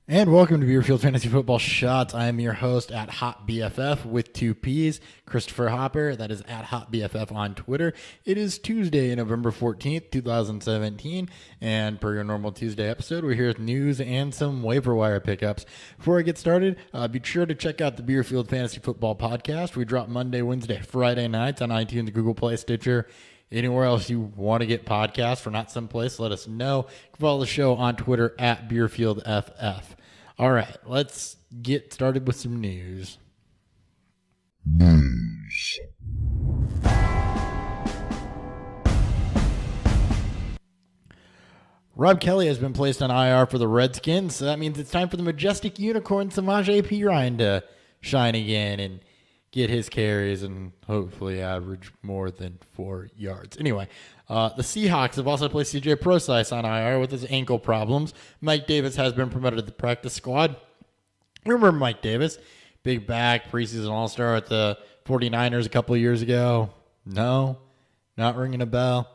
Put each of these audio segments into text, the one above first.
And welcome to Beerfield Fantasy Football Shots. I am your host at Hot BFF with two P's, Christopher Hopper. That is at Hot BFF on Twitter. It is Tuesday, November 14th, 2017. And per your normal Tuesday episode, we're here with news and some waiver wire pickups. Before I get started, be sure to check out the Beerfield Fantasy Football Podcast. We drop Monday, Wednesday, Friday nights on iTunes, Google Play, Stitcher. Anywhere else you want to get podcasts or not someplace, let us know. You can follow the show on Twitter at BeerfieldFF. All right, let's get started with some news. Rob Kelly has been placed on IR for the Redskins, so that means it's time for the majestic unicorn Samaje Perine to shine again and get his carries and hopefully average more than 4 yards. Anyway, the Seahawks have also placed CJ Prosise on IR with his ankle problems. Mike Davis has been promoted to the practice squad. Remember Mike Davis? Big back, preseason all-star at the 49ers a couple of years ago. No, not ringing a bell.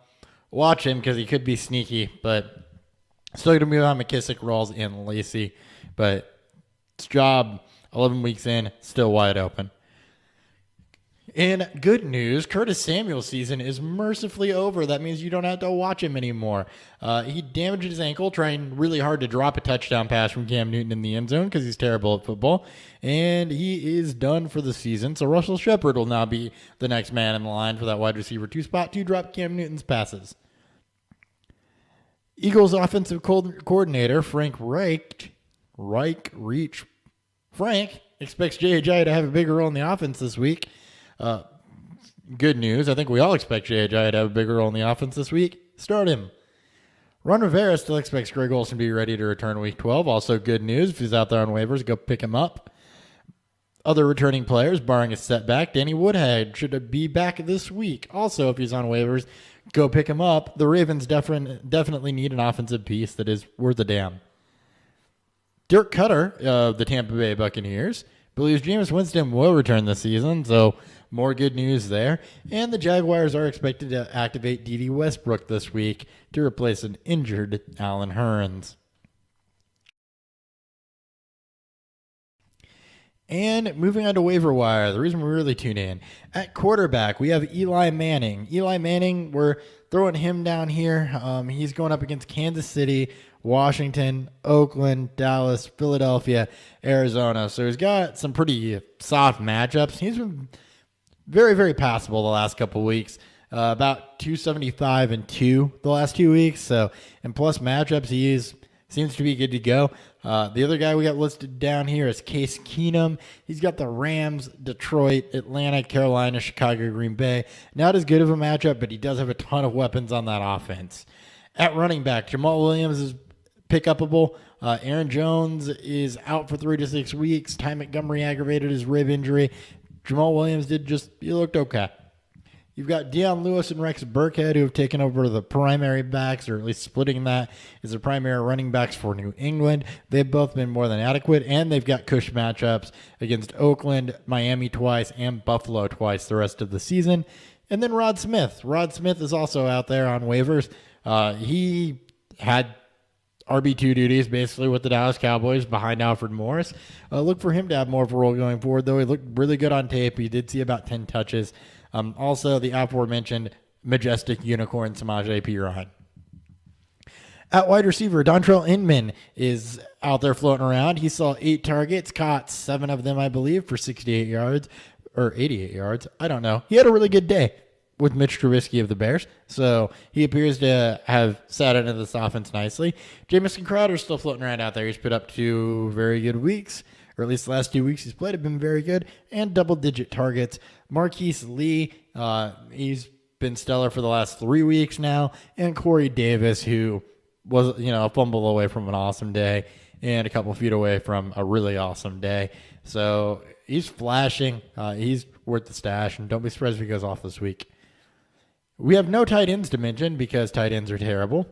Watch him because he could be sneaky, but still going to move on McKissick, Rawls, and Lacey. But his job, 11 weeks in, still wide open. In good news, Curtis Samuel's season is mercifully over. That means you don't have to watch him anymore. He damaged his ankle trying really hard to drop a touchdown pass from Cam Newton in the end zone because he's terrible at football. And he is done for the season. So Russell Shepard will now be the next man in the line for that wide receiver 2 spot to drop Cam Newton's passes. Eagles offensive coordinator Frank Reich expects J.J. to have a bigger role in the offense this week. Good news. I think we all expect J.J. to have a bigger role in the offense this week. Start him. Ron Rivera still expects Greg Olsen to be ready to return week 12. Also good news. If he's out there on waivers, go pick him up. Other returning players, barring a setback, Danny Woodhead should be back this week. Also, if he's on waivers, go pick him up. The Ravens definitely need an offensive piece that is worth a damn. Dirk Cutter of the Tampa Bay Buccaneers believes Jameis Winston will return this season, so more good news there. And the Jaguars are expected to activate D.D. Westbrook this week to replace an injured Allen Hurns. And moving on to waiver wire, the reason we really tune in. At quarterback, we have Eli Manning. Eli Manning, we're throwing him down here. He's going up against Kansas City, Washington, Oakland, Dallas, Philadelphia, Arizona. So he's got some pretty soft matchups. He's been very, very passable the last couple weeks. About 275 and 2 the last 2 weeks. So, and plus matchups, seems to be good to go. The other guy we got listed down here is Case Keenum. He's got the Rams, Detroit, Atlanta, Carolina, Chicago, Green Bay. Not as good of a matchup, but he does have a ton of weapons on that offense. At running back, Jamal Williams is pick-upable. Aaron Jones is out for 3 to 6 weeks. Ty Montgomery aggravated his rib injury. Jamal Williams he looked okay. You've got Deion Lewis and Rex Burkhead who have taken over the primary backs, or at least splitting that as the primary running backs for New England. They've both been more than adequate, and they've got cush matchups against Oakland, Miami twice, and Buffalo twice the rest of the season. And then Rod Smith. Rod Smith is also out there on waivers. He had RB2 duties basically with the Dallas Cowboys behind Alfred Morris. Look for him to have more of a role going forward, though. He looked really good on tape. He did see about 10 touches. Also, the aforementioned majestic unicorn Samaje Perine. At wide receiver, Dontrell Inman is out there floating around. He saw 8 targets, caught 7 of them, I believe, for 68 yards or 88 yards. I don't know. He had a really good day with Mitch Trubisky of the Bears. So he appears to have sat into this offense nicely. Jamison Crowder's still floating around out there. He's put up 2 very good weeks, or at least the last 2 weeks he's played have been very good, and double-digit targets. Marquise Lee, he's been stellar for the last 3 weeks now, and Corey Davis, who was a fumble away from an awesome day and a couple feet away from a really awesome day. So he's flashing. He's worth the stash, and don't be surprised if he goes off this week. We have no tight ends to mention because tight ends are terrible.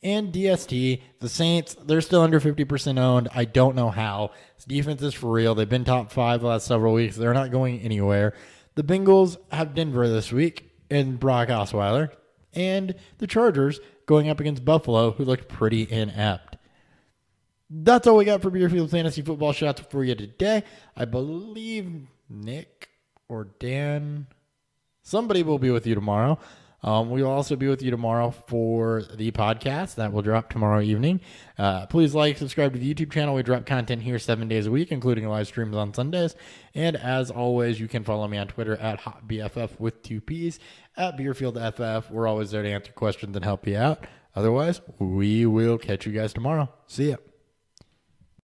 And DST, the Saints, they're still under 50% owned. I don't know how. This defense is for real. They've been top 5 the last several weeks. They're not going anywhere. The Bengals have Denver this week and Brock Osweiler. And the Chargers going up against Buffalo, who looked pretty inept. That's all we got for Beerfield Fantasy Football Shots for you today. I believe Nick or Dan, somebody will be with you tomorrow. We'll also be with you tomorrow for the podcast that will drop tomorrow evening. Please subscribe to the YouTube channel. We drop content here 7 days a week, including live streams on Sundays. And as always, you can follow me on Twitter at HotBFF with 2 Ps, at BeerfieldFF. We're always there to answer questions and help you out. Otherwise, we will catch you guys tomorrow. See ya.